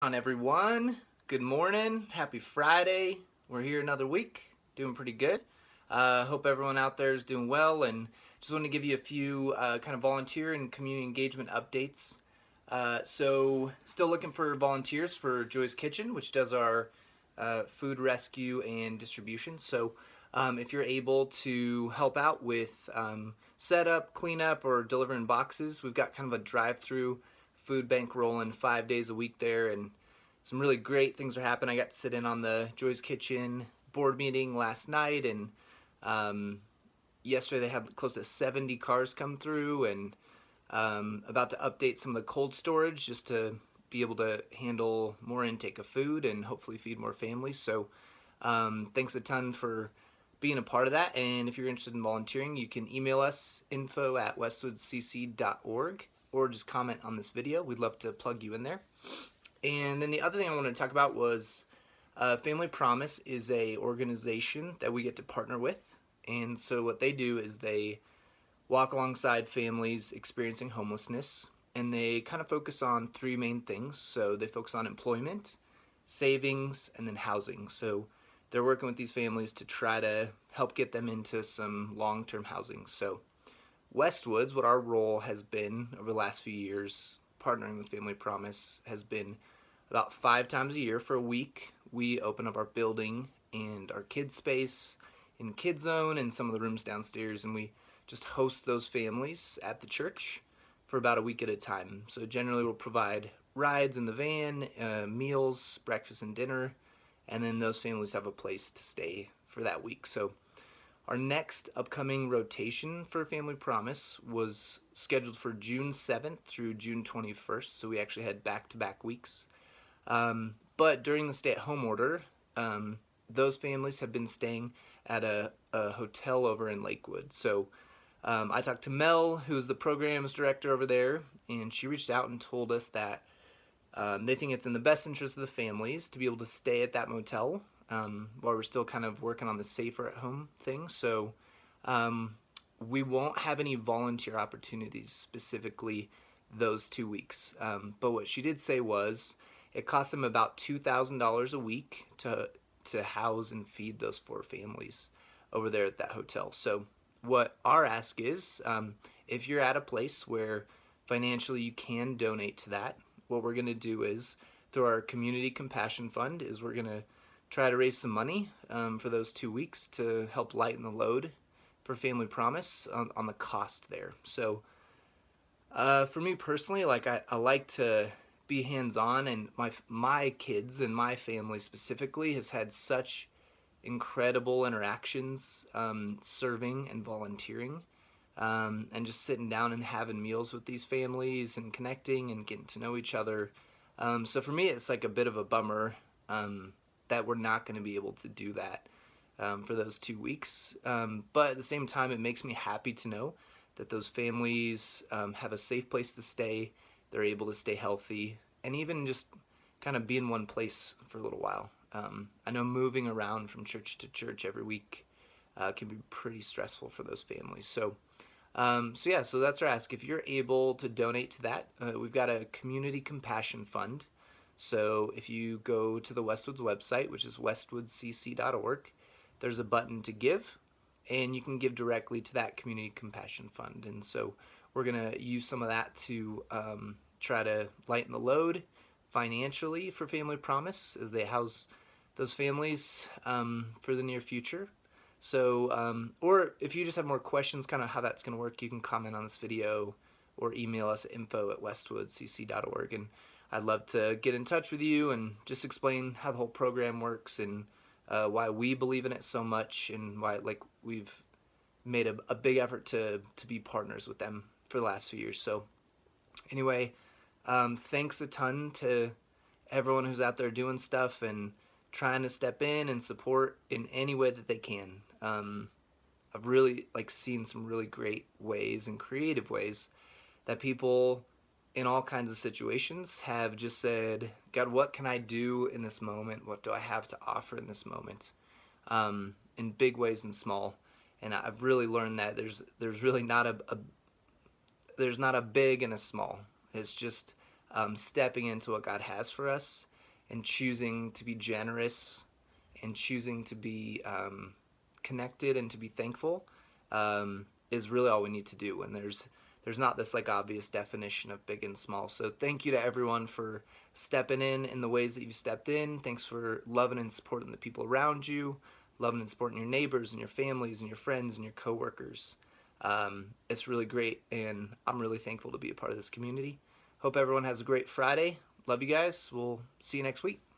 On everyone, good morning, happy Friday. We're here another week, doing pretty good. Hope everyone out there is doing well, and just want to give you a few kind of volunteer and community engagement updates. Still looking for volunteers for Joy's Kitchen, which does our food rescue and distribution. If you're able to help out with setup, cleanup, or delivering boxes, we've got kind of a drive-through food bank rolling 5 days a week there, and some really great things are happening. I got to sit in on the Joy's Kitchen board meeting last night, and yesterday they had close to 70 cars come through, and about to update some of the cold storage just to be able to handle more intake of food and hopefully feed more families. Thanks a ton for being a part of that. And if you're interested in volunteering, you can email us info@westwoodcc.org or just comment on this video. We'd love to plug you in there. And then the other thing I wanted to talk about was Family Promise is a organization that we get to partner with. And so what they do is they walk alongside families experiencing homelessness, and they kind of focus on three main things. So they focus on employment, savings, and then housing. So they're working with these families to try to help get them into some long-term housing. So Westwoods, what our role has been over the last few years, partnering with Family Promise, has been about 5 times a year for a week. We open up our building and our kids space in Kid Zone and some of the rooms downstairs, and we just host those families at the church for about a week at a time. So generally we'll provide rides in the van, meals, breakfast and dinner, and then those families have a place to stay for that week. So our next upcoming rotation for Family Promise was scheduled for June 7th through June 21st, so we actually had back-to-back weeks. But during the stay-at-home order, those families have been staying at a hotel over in Lakewood. I talked to Mel, who's the programs director over there, and she reached out and told us that they think it's in the best interest of the families to be able to stay at that motel while we're still kind of working on the safer at home thing. We won't have any volunteer opportunities specifically those 2 weeks. But what she did say was it costs them about $2,000 a week to house and feed those 4 families over there at that hotel. So what our ask is, if you're at a place where financially you can donate to that, what we're going to do is, through our Community Compassion Fund, is we're going to try to raise some money for those 2 weeks to help lighten the load for Family Promise on the cost there. So for me personally, I like to be hands-on, and my kids and my family specifically has had such incredible interactions serving and volunteering, and just sitting down and having meals with these families and connecting and getting to know each other. So for me, it's like a bit of a bummer that we're not going to be able to do that for those 2 weeks. But at the same time, it makes me happy to know that those families have a safe place to stay, they're able to stay healthy, and even just kind of be in one place for a little while. I know moving around from church to church every week can be pretty stressful for those families. So that's our ask. If you're able to donate to that, we've got a Community Compassion Fund. So if you go to the Westwoods website, which is westwoodcc.org, there's a button to give, and you can give directly to that Community Compassion Fund. And so we're going to use some of that to try to lighten the load financially for Family Promise as they house those families for the near future. Or if you just have more questions, kind of how that's going to work, you can comment on this video or email us at info@westwoodcc.org, and I'd love to get in touch with you and just explain how the whole program works and why we believe in it so much, and why we've made a big effort to be partners with them for the last few years. So anyway, thanks a ton to everyone who's out there doing stuff and trying to step in and support in any way that they can. I've really seen some really great ways and creative ways that people in all kinds of situations have just said, God, what can I do in this moment? What do I have to offer in this moment? In big ways and small. And I've really learned that there's really not there's not a big and a small. It's just stepping into what God has for us and choosing to be generous and choosing to be connected and to be thankful is really all we need to do. And there's not this like obvious definition of big and small. So thank you to everyone for stepping in the ways that you've stepped in. Thanks for loving and supporting the people around you, loving and supporting your neighbors and your families and your friends and your coworkers. It's really great, and I'm really thankful to be a part of this community. Hope everyone has a great Friday. Love you guys. We'll see you next week.